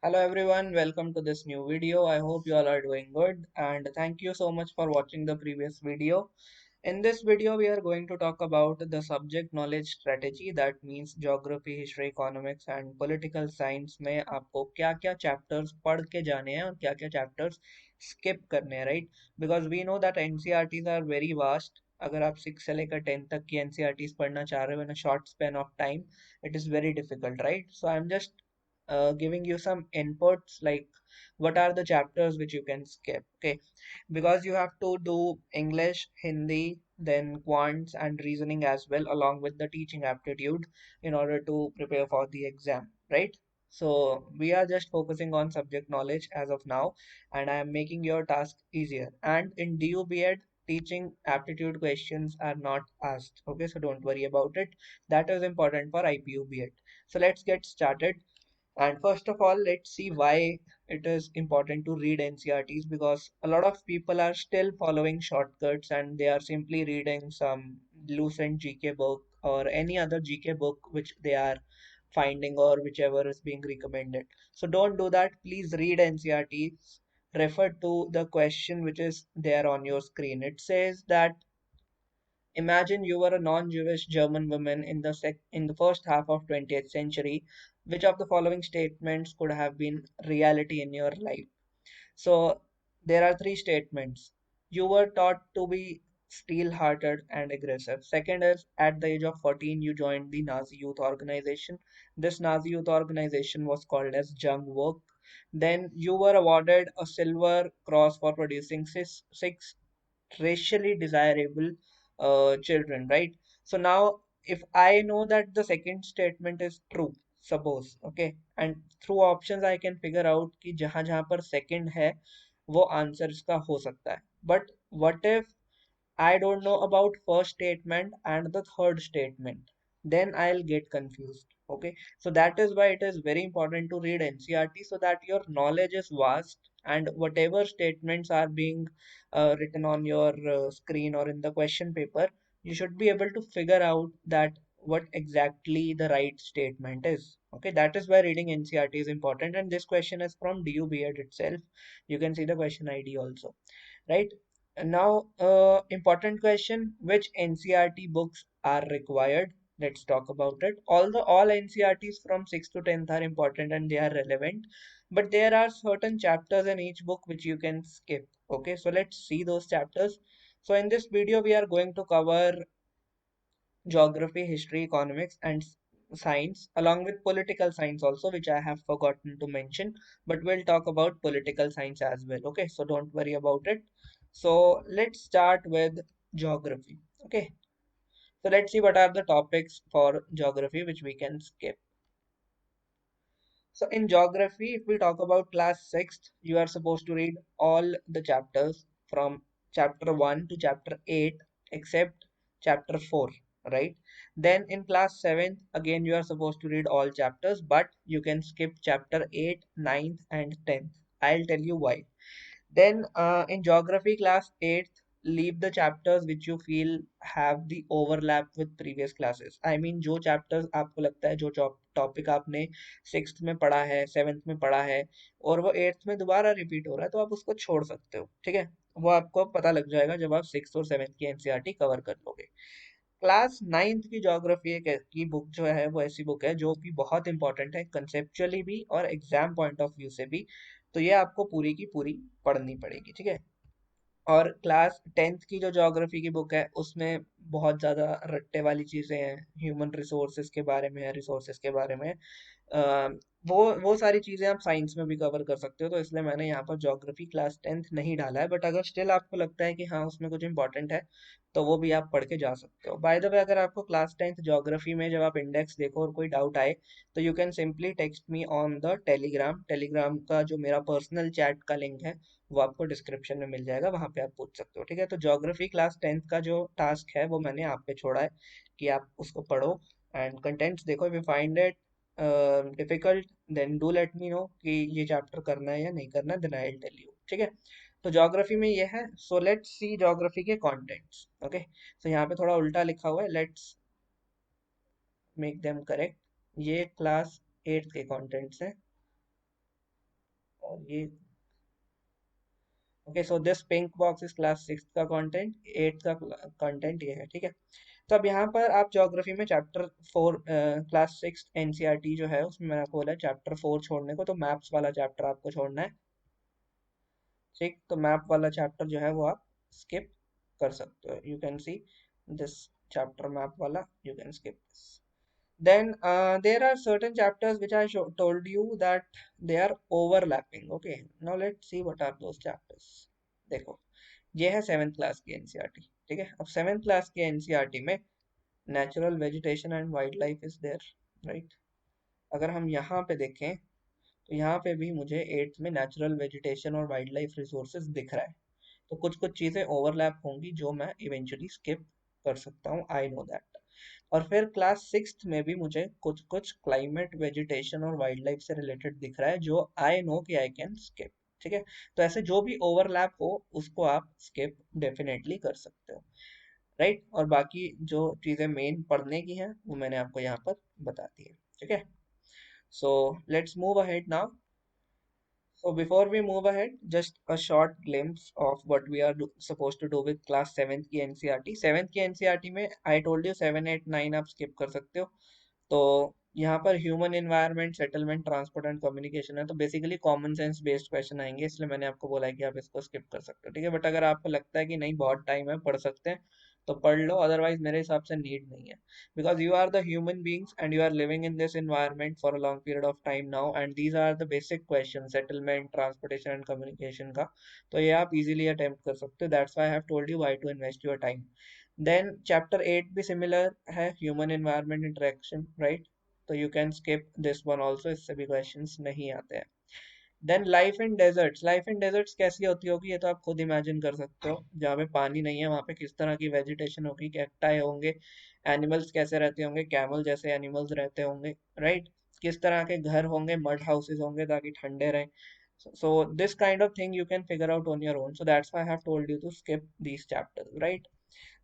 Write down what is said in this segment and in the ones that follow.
Hello everyone, welcome to this new video. I hope you all are doing good and thank you so much for watching the previous video. In this video, we are going to talk about the subject knowledge strategy, that means geography, history, economics and political science में आपको क्या-क्या chapters पढ़ के जाने हैं और क्या-क्या chapters skip करने हैं, right? Because we know that NCERTs are very vast. अगर आप 6 से लेकर 10 तक की NCERTs पढ़ना चाह रहे हो in a short span of time, it is very difficult, right? So I'm just giving you some inputs like what are the chapters which you can skip, okay? Because you have to do English, Hindi, then quants and reasoning as well, along with the teaching aptitude in order to prepare for the exam, right? So we are just focusing on subject knowledge as of now, and I am making your task easier. And in DUBED, teaching aptitude questions are not asked, okay? So don't worry about it. That is important for IPUBED. So let's get started. And first of all, let's see why it is important to read NCERTs, because a lot of people are still following shortcuts and they are simply reading some Lucent GK book or any other GK book which they are finding or whichever is being recommended. So don't do that. Please read NCERTs. Refer to the question which is there on your screen. It says that imagine you were a non-Jewish German woman in the first half of 20th century. Which of the following statements could have been reality in your life? So there are three statements. You were taught to be steel-hearted and aggressive. Second is at the age of 14 you joined the Nazi youth organization. This Nazi youth organization was called as Jungwerk. Then you were awarded a silver cross for producing six racially desirable children, right? So now if I know that the second statement is true, suppose, okay, and through options I can figure out कि जहां जहां पर second है वो answer इसका हो सकता है. But what if I don't know about first statement and the third statement? Then I'll get confused. Okay, so that is why it is very important to read NCERT so that your knowledge is vast, and whatever statements are being written on your screen or in the question paper, you should be able to figure out that what exactly the right statement is. Okay, that is why reading NCERT is important, and this question is from DUBED itself. You can see the question ID also, right? And now, important question: which NCERT books are required? Let's talk about it. All NCERTs from 6th to 10th are important and they are relevant, but there are certain chapters in each book which you can skip. Okay, so let's see those chapters. So in this video, we are going to cover geography, history, economics, and science, along with political science also, which I have forgotten to mention. But we'll talk about political science as well. Okay, so don't worry about it. So let's start with geography. Okay, so let's see what are the topics for geography which we can skip. So in geography, if we talk about class 6th, you are supposed to read all the chapters from chapter 1 to chapter 8 except chapter 4, right? Then in class 7th, again you are supposed to read all chapters, but you can skip chapter 8, 9th and 10th. I'll tell you why. Then in geography class 8th, leave the chapters which you feel have the overlap with previous classes. I mean जो chapters आपको लगता है जो topic आपने 6th में पढ़ा है 7th में पढ़ा है और वो 8th में दोबारा रिपीट हो रहा है तो आप उसको छोड़ सकते हो, ठीक है? वो आपको पता लग जाएगा जब आप 6th और 7th की एनसीईआरटी कवर कर लोगे. क्लास 9th की ज्योग्राफी की बुक जो है वो ऐसी बुक है जो कि बहुत इंपॉर्टेंट है कंसेप्चुअली भी और एग्जाम पॉइंट ऑफ व्यू से भी. तो ये आपको पूरी की पूरी पढ़नी पड़ेगी, ठीक है? और क्लास 10th की जो ज्योग्राफी की बुक है उसमें बहुत ज़्यादा रट्टे वाली चीज़ें हैं, ह्यूमन रिसोर्सेज के बारे में है, रिसोर्सेज के बारे में. अ, वो सारी चीज़ें आप साइंस में भी कवर कर सकते हो, तो इसलिए मैंने यहाँ पर ज्योग्राफी क्लास 10th नहीं डाला है. बट अगर स्टिल आपको लगता है कि हाँ उसमें कुछ इंपॉर्टेंट है तो वो भी आप पढ़ के जा सकते हो. बाय द वे, अगर आपको क्लास 10th ज्योग्राफी में जब आप इंडेक्स देखो और कोई डाउट आए तो you can simply text me on the Telegram का जो मेरा पर्सनल चैट का लिंक है वो आपको डिस्क्रिप्शन में मिल जाएगा, वहां पे आप पूछ सकते हो, ठीक है? तो ज्योग्राफी क्लास 10th का जो टास्क है वो मैंने आप पे छोड़ा है कि आप उसको पढ़ो एंड कंटेंट्स देखो. If you find it difficult then do let me know कि ये चैप्टर करना है या नहीं करना, then I will tell you, ठीक है? तो ज्योग्राफी में ये है. सो लेट्स सी ज्योग्राफी के कंटेंट्स. ओके, सो यहाँ पे थोड़ा उल्टा लिखा हुआ है, लेट्स मेक देम करेक्ट. ये क्लास 8th के कंटेंट्स हैं. और ये okay, so this pink box is class 6 का कंटेंट, 8 का कंटेंट ये है, ठीक है। तो अब यहाँ पर आप ज्योग्राफी में चैप्टर 4 क्लास 6 एनसीईआरटी जो है उसमें मैंने आपको बोला है चैप्टर 4 छोड़ने को, तो मैप्स वाला चैप्टर आपको छोड़ना है, ठीक। तो मैप वाला चैप्टर जो है वो आप स्किप कर सकते हो, you can see this chapter map वाला, you can skip this. Then there are certain chapters which told you that they are overlapping. Okay, now let's see what are those chapters. देखो, ये है 7th class की NCERT, ठीक है। अब 7th class की NCERT में natural vegetation and wildlife is there, right. अगर हम यहाँ पे देखें तो यहाँ पे भी मुझे 8th में नेचुरल वेजिटेशन और वाइल्ड लाइफ रिसोर्सेज दिख रहा है। तो कुछ कुछ चीज़ें ओवरलैप होंगी जो मैं इवेंचुअली स्किप कर सकता हूँ, आई नो दैट। और फिर क्लास 6th में भी मुझे कुछ कुछ क्लाइमेट वेजिटेशन और वाइल्ड लाइफ से रिलेटेड दिख रहा है जो आई नो कि आई कैन स्किप, ठीक है। तो ऐसे जो भी ओवरलैप हो उसको आप स्किप डेफिनेटली कर सकते हो, राइट। और बाकी जो चीज़ें मेन पढ़ने की हैं वो मैंने आपको यहाँ पर बता दी है, ठीक है। So let's move ahead now. So before we move ahead, just a short glimpse of what we are supposed to do with class 7th की एनसीईआरटी। 7th की एनसीईआरटी में I told you 7, 8, 9 आप skip कर सकते हो। तो यहाँ पर human environment, settlement, transport and communication है, तो basically common sense based question आएंगे, इसलिए मैंने आपको बोला है कि आप इसको स्किप कर सकते हो, ठीक है। बट अगर आपको लगता है कि नहीं बहुत टाइम है पढ़ सकते हैं तो पढ़ लो, अदरवाइज मेरे हिसाब से नीड नहीं है, because you are the human beings and you are living in this environment for a long period of time now, and these are the basic questions settlement, transportation and communication का, तो ये आप easily attempt कर सकते हो, that's why I have told you why to invest your time. Then chapter 8 भी similar है, human environment interaction, right? तो you can skip this one also, इससे भी questions नहीं आते हैं। Then life in deserts, life in deserts कैसी होती होगी ये तो आप खुद इमेजिन कर सकते हो, जहाँ पे पानी नहीं है वहाँ पे किस तरह की वेजिटेशन होगी, कैक्टाई होंगे, एनिमल्स कैसे रहते होंगे, कैमल जैसे एनिमल्स रहते होंगे, राइट। किस तरह के घर होंगे, मड हाउसेस होंगे ताकि ठंडे रहें। So this kind of thing you can figure out on your own, so that's why I have told you to skip these chapters, right?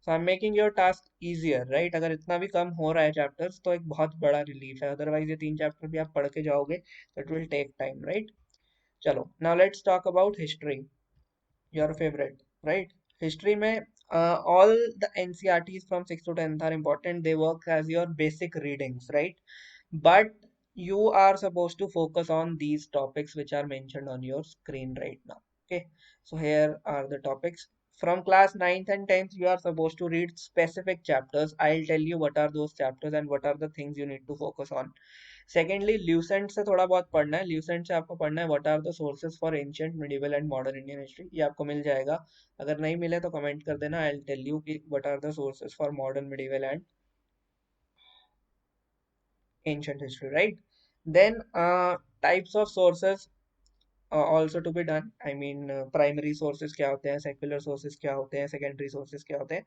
So I'm making your task easier, right? अगर इतना भी कम हो रहा है chapters तो एक बहुत बड़ा रिलीफ है, अदरवाइज ये 3 चैप्टर भी आप पढ़ के जाओगे तो it will take time, right. चलो, now let's talk about history, your favourite, right. History में all the NCERTs from 6 to 10th are important, they work as your basic readings, right? But you are supposed to focus on these topics which are mentioned on your screen right now, okay? So here are the topics. From class 9th and 10th you are supposed to read specific chapters, I'll tell you what are those chapters and what are the things you need to focus on. Secondly Lucent से थोड़ा बहुत पढ़ना है, Lucent से आपको पढ़ना है what are the sources for ancient, medieval and modern Indian history, ये आपको मिल जाएगा। अगर नहीं मिले तो कमेंट कर देना, आई विल टेल यू कि what are the sources for modern, medieval and ancient history, right. Then types of sources also to be done, I mean primary sources क्या होते हैं, सेक्युलर सोर्सेज क्या होते हैं, सेकेंडरी सोर्सेज क्या होते हैं,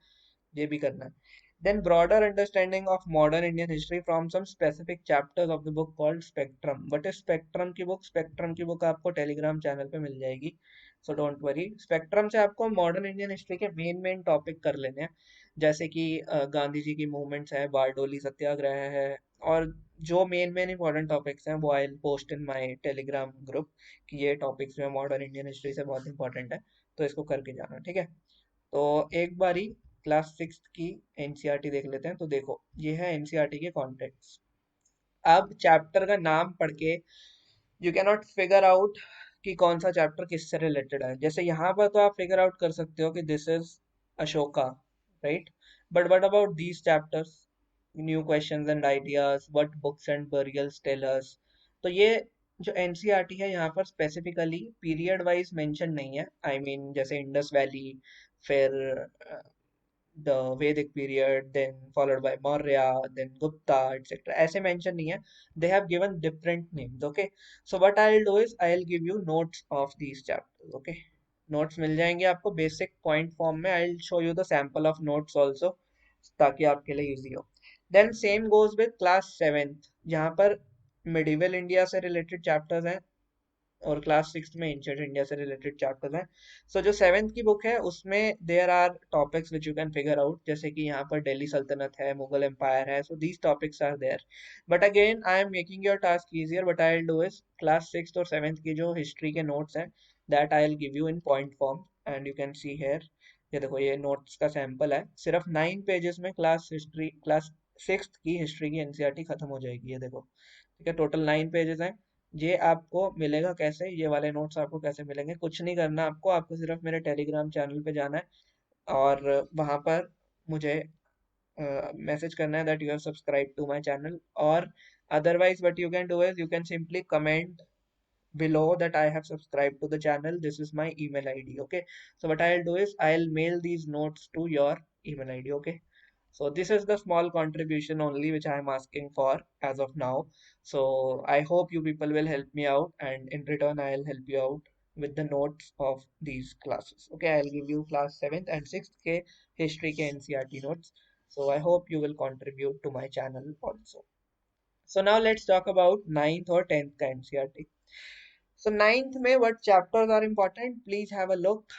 ये भी करना है। Then broader understanding of modern Indian history from some specific chapters of the book called Spectrum. But इस स्पेक्ट्रम की बुक, स्पेक्ट्रम की बुक आपको टेलीग्राम चैनल पे मिल जाएगी, सो डोंट वरी। स्पेक्ट्रम से आपको मॉडर्न इंडियन हिस्ट्री के मेन मेन टॉपिक कर लेने हैं, जैसे कि गांधी जी की मूवमेंट्स है, बारडोली सत्याग्रह है, और जो मेन मेन इंपॉर्टेंट टॉपिक्स हैं वो I will post in my Telegram group कि ये टॉपिक्स में मॉडर्न इंडियन हिस्ट्री से बहुत इंपॉर्टेंट है, तो इसको करके जाना, ठीक है। तो एक बारी क्लास 6 की एनसीईआरटी देख लेते हैं, तो देखो ये है एनसीईआरटी के कॉन्टेक्ट्स। अब चैप्टर का नाम पढ़ के you can not figure out कि कौन सा चैप्टर किससे रिलेटेड है। जैसे यहाँ पर तो आप फिगर आउट कर सकते हो कि this is Ashoka, right. But what about these chapters, new questions and ideas, what books and burials tell us. तो ये जो एनसीईआरटी है यहाँ पर स्पेसिफिकली पीरियड वाइज मेंशन नहीं है, आई मीन जैसे इंडस वैली, फिर the Vedic period, then followed by Maurya, then Gupta, etc. ऐसे mention नहीं है. They have given different names. Okay. So what I'll do is I'll give you notes of these chapters. Okay. Notes मिल जाएंगे आपको basic point form में. I'll show you the sample of notes also ताकि आपके लिए easy हो. Then same goes with class 7th, जहाँ पर medieval India से related chapters हैं, और क्लास 6 में एंशिएंट इंडिया से रिलेटेड चैप्टर्स हैं। सो जो 7th की बुक है उसमें there are topics which you can figure out, जैसे कि यहाँ पर दिल्ली सल्तनत है, मुगल एम्पायर है, so these topics are there. But again I am making your task easier, but I will do is class 6 और 7th की जो हिस्ट्री के नोट्स हैं that I will give you in point form and you can see here. ये देखो ये notes का sample है, सिर्फ 9 पेजेस में क्लास 6 की हिस्ट्री की एनसीईआरटी खत्म हो जाएगी। ये देखो, ठीक है, टोटल 9 पेजेस हैं। ये आपको मिलेगा कैसे, ये वाले नोट्स आपको कैसे मिलेंगे? कुछ नहीं करना आपको, आपको सिर्फ मेरे टेलीग्राम चैनल पे जाना है और वहाँ पर मुझे मैसेज करना है that you have subscribe to my channel, और otherwise what you can do is you can simply comment below that I have subscribed to the channel. This is my email ID. Okay, so what I'll do is I'll mail these notes to your email ID. Okay, so this is the small contribution only which I am asking for as of now. So I hope you people will help me out, and in return I'll help you out with the notes of these classes. Okay, I'll give you class 7th and 6th के history के NCERT notes. So I hope you will contribute to my channel also. So now let's talk about 9th or 10th का NCERT. So 9th में what chapters are important? Please have a look.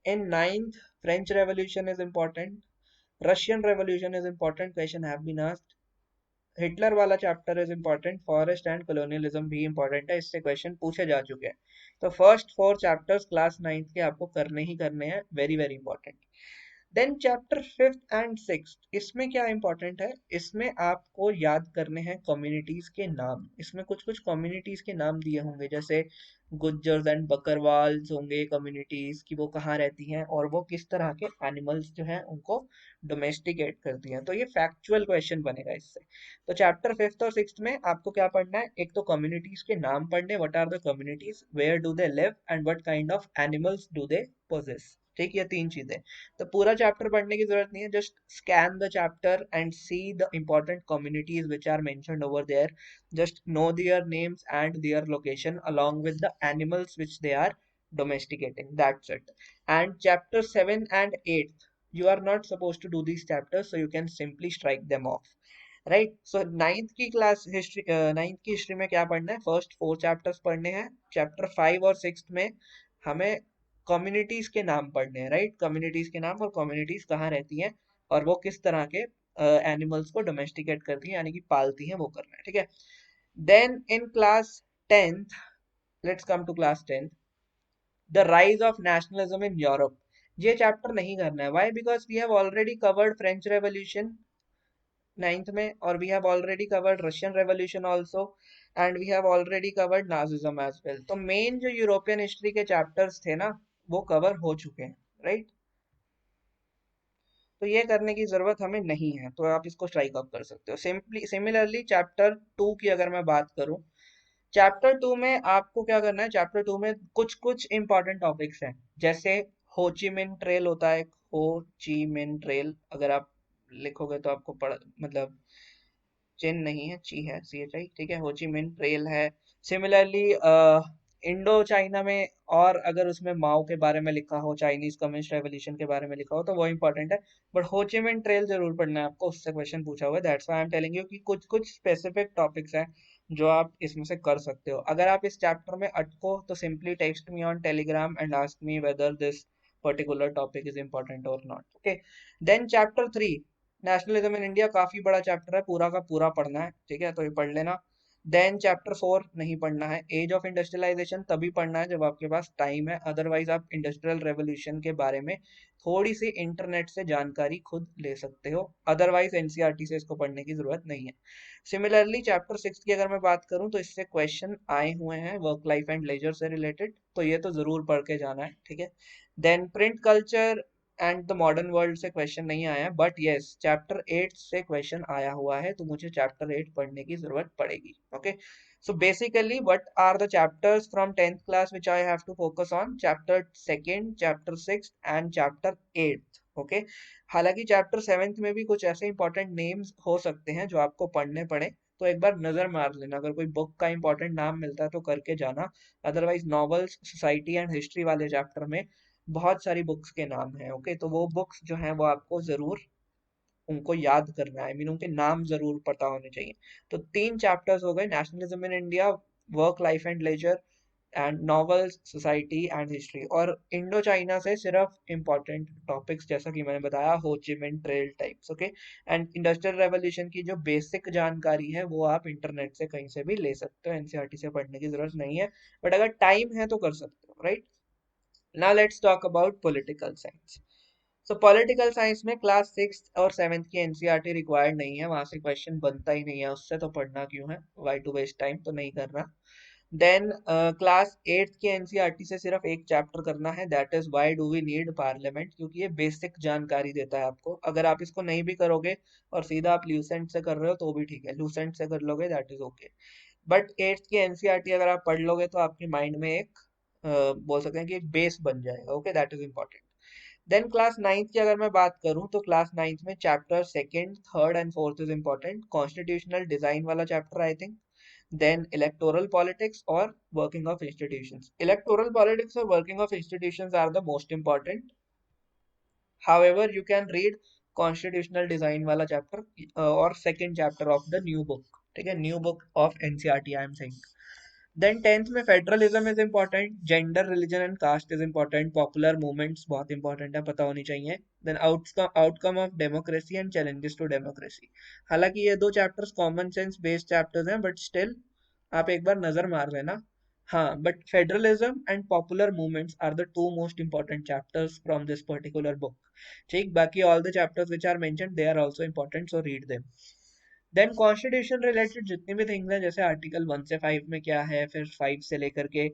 In 9th, French Revolution is important. Russian Revolution is important. Question have been asked. Hitler वाला chapter is important, forest and colonialism भी important है, इससे question पूछे जा चुके हैं। तो first 4 chapters class 9th के आपको करने ही करने हैं, very very important. Then chapter 5th and 6th, इसमें क्या इंपॉर्टेंट है, इसमें आपको याद करने हैं कम्युनिटीज के नाम। इसमें कुछ कुछ कम्युनिटीज के नाम दिए होंगे, जैसे गुज्जर्स एंड बकरवाल्स होंगे कम्युनिटीज की, वो कहाँ रहती हैं और वो किस तरह के एनिमल्स जो हैं उनको डोमेस्टिकेट करती हैं। तो ये फैक्चुअल क्वेश्चन बनेगा इससे। तो चैप्टर 5th और 6th में आपको क्या पढ़ना है, एक तो कम्युनिटीज के नाम पढ़ने, what are the communities, where do they live and what kind of animals do they possess. ठीक, ये 3 चीजें। तो पूरा चैप्टर पढ़ने की जरूरत नहीं है, just scan the chapter and see the important communities which are mentioned over there. Just know their names and their location along with the animals which they are domesticating. That's it. And chapter 7 and 8, you are not supposed to do these chapters, so you can simply strike them off. Right, so ninth की class history, ninth की history में क्या पढ़ना है, first 4 chapters पढ़ने हैं। Chapter 5 और 6 में हमें कम्युनिटीज के नाम पढ़ने हैं, राइट, कम्युनिटीज के नाम और कम्युनिटीज कहाँ रहती हैं और वो किस तरह के एनिमल्स को डोमेस्टिकेट करती हैं यानी कि पालती हैं, वो करना है, ठीक है। Then in class 10th, let's come to class 10th, the rise of nationalism in Europe. ये चैप्टर नहीं करना है, why, because we have already covered French revolution 9th में, और we have already covered Russian Revolution also, and we have already covered Nazism as well. तो main जो European history के chapters थे ना वो कवर हो चुके हैं, राइट। तो ये करने की जरूरत हमें नहीं है, तो आप इसको स्ट्राइक आउट कर सकते हो। सिमिलरली चैप्टर 2 की अगर मैं बात करूं, चैप्टर 2 में आपको क्या करना है, चैप्टर 2 में कुछ कुछ इंपॉर्टेंट टॉपिक्स हैं, जैसे हो ची मिन ट्रेल होता है, हो ची मिन ट्रेल अगर आप लिखोगे तो आपको पढ़ मतलब चिन नहीं है, ची है, CHI, ठीक है, होची मिन ट्रेल है। सिमिलरली इंडो चाइना में, और अगर उसमें माओ के बारे में लिखा हो, चाइनीज कम्युनिस्ट रेवोल्यूशन के बारे में लिखा हो तो वो इंपॉर्टेंट है। बट होची मिन ट्रेल जरूर पढ़ना है आपको, उससे क्वेश्चन पूछा हुआ है, that's why I am telling you कि कुछ कुछ स्पेसिफिक टॉपिक्स हैं जो आप इसमें से कर सकते हो। अगर आप इस चैप्टर में अटको तो simply text me on Telegram and ask me whether this particular topic is important और not. Okay, then chapter 3, nationalism in India, काफी बड़ा चैप्टर है, पूरा का पूरा पढ़ना है, ठीक है, तो ये पढ़ लेना। देन चैप्टर 4 नहीं पढ़ना है, एज ऑफ इंडस्ट्रियलाइजेशन तभी पढ़ना है जब आपके पास टाइम है, अदरवाइज आप इंडस्ट्रियल रेवोल्यूशन के बारे में थोड़ी सी इंटरनेट से जानकारी खुद ले सकते हो, अदरवाइज एनसीईआरटी से इसको पढ़ने की जरूरत नहीं है। सिमिलरली चैप्टर 6 की अगर मैं बात करूं तो इससे क्वेश्चन आए हुए हैं वर्क लाइफ एंड लेजर से रिलेटेड, तो ये तो जरूर पढ़ के जाना है, ठीक है। Then print culture and the modern world से क्वेश्चन नहीं आया है, बट यस चैप्टर 8 से क्वेश्चन आया हुआ है, तो मुझे चैप्टर 8 पढ़ने की जरूरत पड़ेगी। Okay, so basically what are the chapters from 10th class which I have to focus on, chapter 2, chapter 6 and chapter 8। Okay, हालांकि चैप्टर 7th में भी कुछ ऐसे इंपॉर्टेंट नेम्स हो सकते हैं जो आपको पढ़ने पड़े, तो एक बार नजर मार लेना, अगर कोई बुक का इंपॉर्टेंट नाम मिलता है तो करके जाना। Otherwise novels, society and history वाले चैप्टर में बहुत सारी बुक्स के नाम हैं, ओके, तो वो बुक्स जो हैं वो आपको जरूर उनको याद करना है, आई मीन उनके नाम जरूर पता होने चाहिए। तो 3 चैप्टर्स हो गए, nationalism in India, work life and leisure and novels, society and history. और इंडो चाइना से सिर्फ इंपॉर्टेंट टॉपिक्स जैसा कि मैंने बताया, हो ची मिन trail types, okay. And industrial revolution की जो बेसिक जानकारी है वो आप इंटरनेट से कहीं से भी ले सकते हो, एनसीईआरटी से पढ़ने की जरूरत नहीं है, बट अगर टाइम है तो कर सकते हो, right. Now let's talk about political science. So political science में क्लास 6 और 7th की एनसीईआरटी रिक्वायर्ड नहीं है, वहां से क्वेश्चन बनता ही नहीं है उससे, तो पढ़ना क्यों है, वाई टू वेस्ट टाइम, तो नहीं करना। देन क्लास 8th की एनसीईआरटी से सिर्फ एक चैप्टर करना है, that is why do we need parliament, क्योंकि ये बेसिक जानकारी देता है आपको। अगर आप इसको नहीं भी करोगे और सीधा आप ल्यूसेंट से कर रहे हो तो भी ठीक है, ल्यूसेंट से कर लोगे that is okay. But 8th की एनसीईआरटी अगर आप पढ़ लोगे तो आपके माइंड में एक बोल सकते हैं कि एक बेस बन जाएगा, okay, that is important. Then class 9th की अगर मैं बात करूं तो क्लास 9th में chapter second, third and fourth is important, constitutional design वाला chapter I think, then electoral politics और working of institutions. Electoral politics और working of institutions are the most important, however you can read constitutional design वाला chapter और second chapter of the new book, ठीक है, new book of NCERT I am saying. Then 10th में federalism is important, gender, religion and caste is important, popular movements बहुत important है, पता होनी चाहिए। Then outcome of democracy and challenges to democracy. हालांकि ये दो chapters common sense based chapters हैं, बट स्टिल आप एक बार नजर मार लेना। हाँ, but federalism and popular movements are the two most important chapters from this particular book, ठीक। बाकी all the chapters which are mentioned they are also important, so read them. Then constitution related जितनी भी things हैं, जैसे article 1 से 5 में क्या है, फिर 5 से लेकर के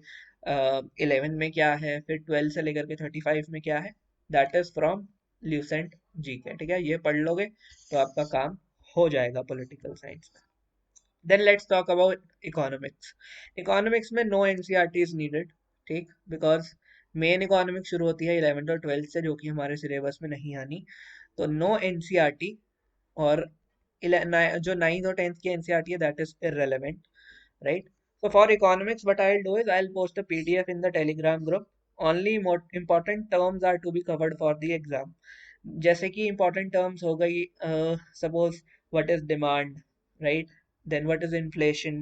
11 में क्या है, फिर 12 से लेकर के 35 में क्या है, दैट इज फ्रॉम ल्यूसेंट जी के, ठीक है। ये पढ़ लोगे तो आपका काम हो जाएगा पॉलिटिकल साइंस में। Then let's talk about economics. Economics में नो एनसीईआरटी इज नीडेड, ठीक, बिकॉज मेन इकोनॉमिक्स शुरू होती है 11th और 12th से, जो कि हमारे सिलेबस में नहीं आनी, तो नो एनसीईआरटी। और जो 9th और 10th की एनसीईआरटी है that is irrelevant, right. So for economics, what I'll do is I'll post a PDF in the Telegram group. Only more important terms are to be covered for the exam. जैसे कि important terms हो गई, suppose what is demand, right? Then what is inflation?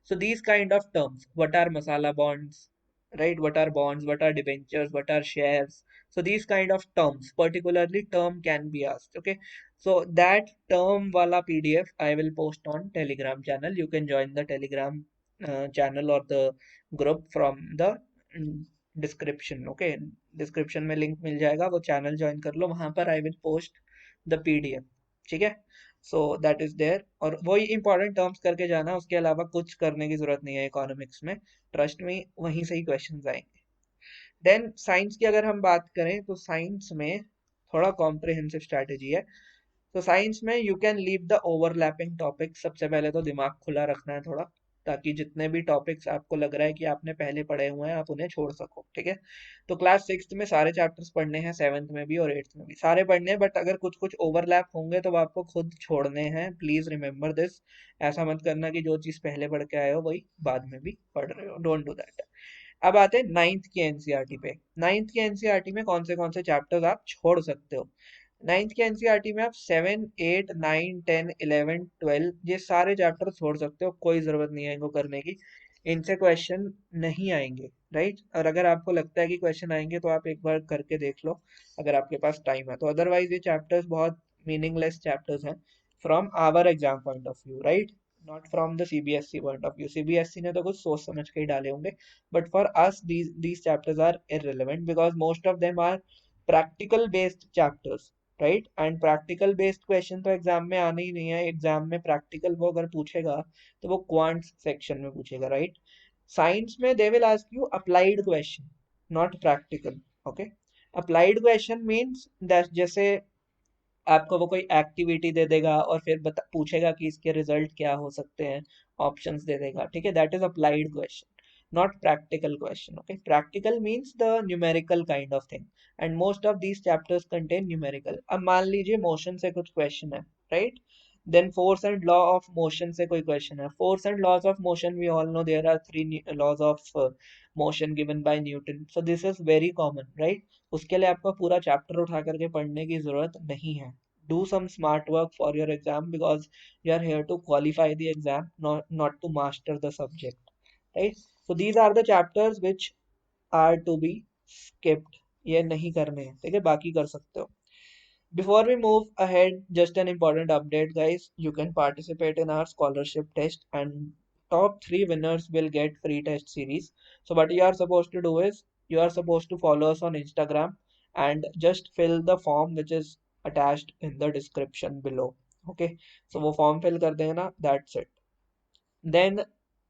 So these kind of terms, what are masala bonds, right? What are bonds? What are debentures? What are shares? So these kind of terms, particularly term can be asked. Okay. So that term wala PDF I will post on Telegram channel. You can join the Telegram channel or the group from the description. Okay. Description में link मिल जाएगा, वो channel join कर लो, वहां पर I will post the PDF, ठीक है। So that is there, और वही इंपॉर्टेंट टर्म्स करके जाना, उसके अलावा कुछ करने की जरूरत नहीं है इकोनॉमिक्स में, ट्रस्ट में, वहीं से ही क्वेश्चंस आएंगे। देन साइंस की अगर हम बात करें तो साइंस में थोड़ा कॉम्प्रिहेंसिव स्ट्रैटेजी है। तो साइंस में you can leave the overlapping topic, सबसे पहले तो दिमाग खुला रखना है थोड़ा, ताकि जितने भी टॉपिक्स आपको लग रहा है कि आपने पहले पढ़े हुए हैं आप उन्हें छोड़ सको, ठीक है। तो क्लास 6 में सारे चैप्टर्स पढ़ने हैं, 7th में भी और 8th में भी सारे पढ़ने हैं, बट अगर कुछ कुछ ओवरलैप होंगे तो वो आपको खुद छोड़ने हैं, प्लीज रिमेम्बर दिस। ऐसा मत करना कि जो चीज पहले पढ़ के आए हो वही बाद में भी पढ़ रहे हो, डोंट डू दैट। अब आते हैं 9th की एनसीईआरटी पे। 9th की एनसीईआरटी में कौन से चैप्टर्स आप छोड़ सकते हो। 9th की एनसीईआरटी में आप 7, 8, 9, 10, 11, 12 ये सारे चैप्टर छोड़ सकते हो, कोई जरूरत नहीं है इनको करने की, इनसे क्वेश्चन नहीं आएंगे, राइट। और अगर आपको लगता है कि क्वेश्चन आएंगे तो आप एक बार करके देख लो अगर आपके पास टाइम है तो, अदरवाइज ये चैप्टर्स बहुत मीनिंगलेस चैप्टर्स हैं from our exam point of view, right, not from the CBSE point of view. CBSE ने तो कुछ सोच समझ के ही डाले होंगे, but for us these chapters are irrelevant because most of them are practical based chapters, right. And practical based question तो एग्जाम में आने ही नहीं है, एग्जाम में प्रैक्टिकल वो अगर पूछेगा तो वो क्वांट सेक्शन में पूछेगा, राइट। साइंस में they will ask you applied question, not practical, okay. Applied question means जैसे आपको वो कोई एक्टिविटी दे देगा और फिर पूछेगा कि इसके रिजल्ट क्या हो सकते हैं, ऑप्शंस दे देगा, ठीक है, that is applied question, not practical question, okay. Practical means the numerical kind of thing, and most of these chapters contain numerical. अब मान लीजिए मोशन से कुछ क्वेश्चन है, right, then force and law of motion से कोई question है। Force and laws of motion we all know there are 3 laws of motion given by Newton, so this is very common, right. उसके लिए आपको पूरा chapter उठा करके पढ़ने की जरूरत नहीं है। Do some smart work for your exam because you are here to qualify the exam, not to master the subject, right? So these are the chapters which are to be skipped. ये नहीं करने हैं, ठीक है, बाकी कर सकते हो. Before we move ahead, just an important update, guys. You can participate in our scholarship test, and top three winners will get free test series. So, what you are supposed to do is you are supposed to follow us on Instagram and just fill the form which is attached in the description below. Okay, so वो form fill कर देना. That's it. Then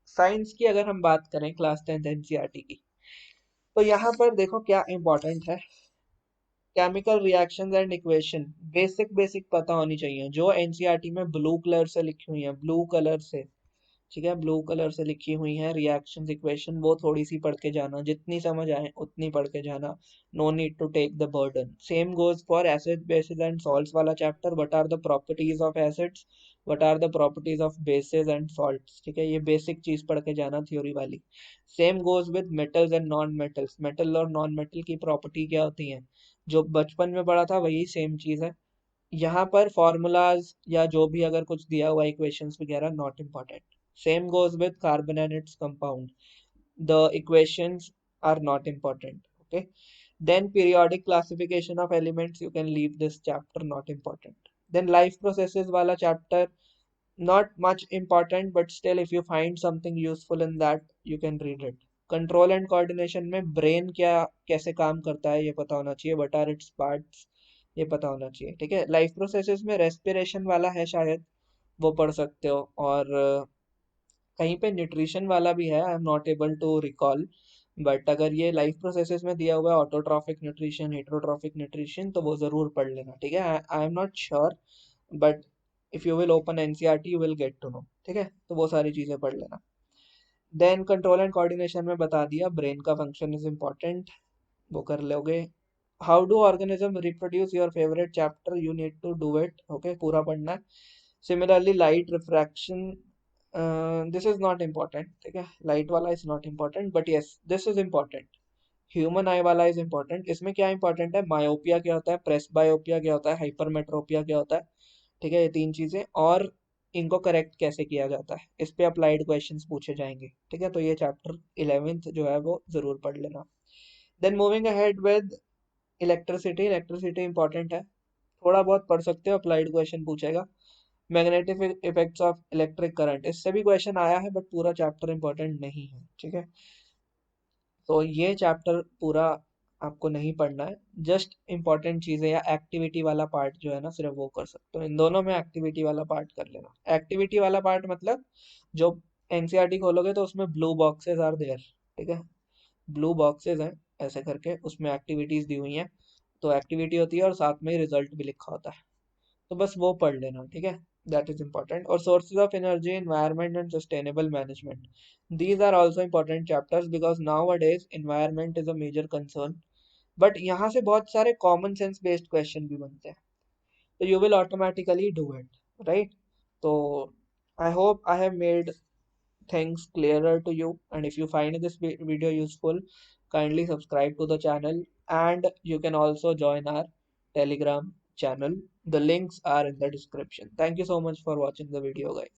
science की अगर हम बात करें class 10th NCERT की, तो यहाँ पर देखो क्या इंपॉर्टेंट है. Chemical reactions and equation basic basic पता होनी चाहिए, जो एनसीईआरटी में ब्लू कलर से लिखी हुई है, ब्लू कलर से, ठीक है, ब्लू कलर से लिखी हुई है रिएक्शंस इक्वेशन, वो थोड़ी सी पढ़ के जाना, जितनी समझ आए उतनी पढ़ के जाना. No need to take the burden. Same goes for acid bases and salts वाला chapter. What are the properties of acids, what are the properties of bases and salts, ठीक है, ये बेसिक चीज पढ़ के जाना थ्योरी वाली. Same goes with metals and non metals. Metal और नॉन मेटल की प्रॉपर्टी क्या होती है, जो बचपन में पढ़ा था वही सेम चीज है. यहाँ पर फॉर्मूलाज या जो भी अगर कुछ दिया हुआ इक्वेशंस वगैरह not important. Same goes with carbon and its compound. The equations are not important. Okay. Then periodic classification of elements, you can leave this chapter, not important. Then life processes वाला chapter, not much important, but still if you find something useful in that you can read it. Control and coordination में brain क्या कैसे काम करता है ये पता होना चाहिए. व्हाट आर इट्स पार्ट्स, ये पता होना चाहिए, ठीक है. लाइफ प्रोसेसेस में रेस्पिरेशन वाला है शायद, वो पढ़ सकते हो. और कहीं पे न्यूट्रिशन वाला भी है, I am not able to recall. But अगर ये लाइफ प्रोसेसेस में दिया हुआ है ऑटोट्रॉफिक न्यूट्रिशन, हेटरोट्रॉफिक न्यूट्रिशन, तो वो जरूर पढ़ लेना, ठीक है. I am not sure, but if you will open NCERT you will get to know, ठीक है, तो वो सारी चीजें पढ़ लेना. देन कंट्रोल एंड कोऑर्डिनेशन में बता दिया, ब्रेन का फंक्शन इज इम्पोर्टेंट, वो कर लोगे. How do organism reproduce, your favourite chapter, you need to do it, okay, पूरा पढ़ना है. Similarly light refraction, this is not important, ठीक है, लाइट वाला is not important, but yes this is important. Human eye वाला is important. इसमें क्या important है, मायोपिया क्या होता है, प्रेस बायोपिया क्या होता है, हाइपरमेट्रोपिया क्या होता है, ठीक है, ये तीन चीजें. और इनको करेक्ट कैसे किया जाता है, इस पे अप्लाइड क्वेश्चंस पूछे जाएंगे, ठीक है. तो ये चैप्टर 11th जो है वो जरूर पढ़ लेना. Then moving ahead with electricity. Electricity important है, थोड़ा बहुत पढ़ सकते हो, अप्लाइड क्वेश्चन पूछेगा. Magnetic effects of electric current, इससे भी क्वेश्चन आया है बट पूरा चैप्टर इंपॉर्टेंट नहीं है, ठीक है. तो ये चैप्टर पूरा आपको नहीं पढ़ना है, जस्ट इंपॉर्टेंट चीजें या एक्टिविटी वाला पार्ट जो है ना सिर्फ वो कर सकते हो. इन दोनों में एक्टिविटी वाला पार्ट कर लेना. एक्टिविटी वाला पार्ट मतलब जो एनसीईआरटी खोलोगे तो उसमें ब्लू बॉक्सेस आर देयर, ठीक है, ब्लू बॉक्सेस हैं ऐसे करके, उसमें एक्टिविटीज दी हुई हैं. तो एक्टिविटी होती है और साथ में रिजल्ट भी लिखा होता है, तो बस वो पढ़ लेना, ठीक है, दैट इज इंपॉर्टेंट. और sources of energy, environment and sustainable management, these are also important chapters because nowadays environment is a major concern. But यहाँ से बहुत सारे कॉमन सेंस बेस्ड क्वेश्चन भी बनते हैं, तो you will automatically do it, right. तो I hope I have made things clearer to you, and if you find this video useful, kindly subscribe to the channel, and you can also join our telegram channel. The links are in the description. Thank you so much for watching the video, guys.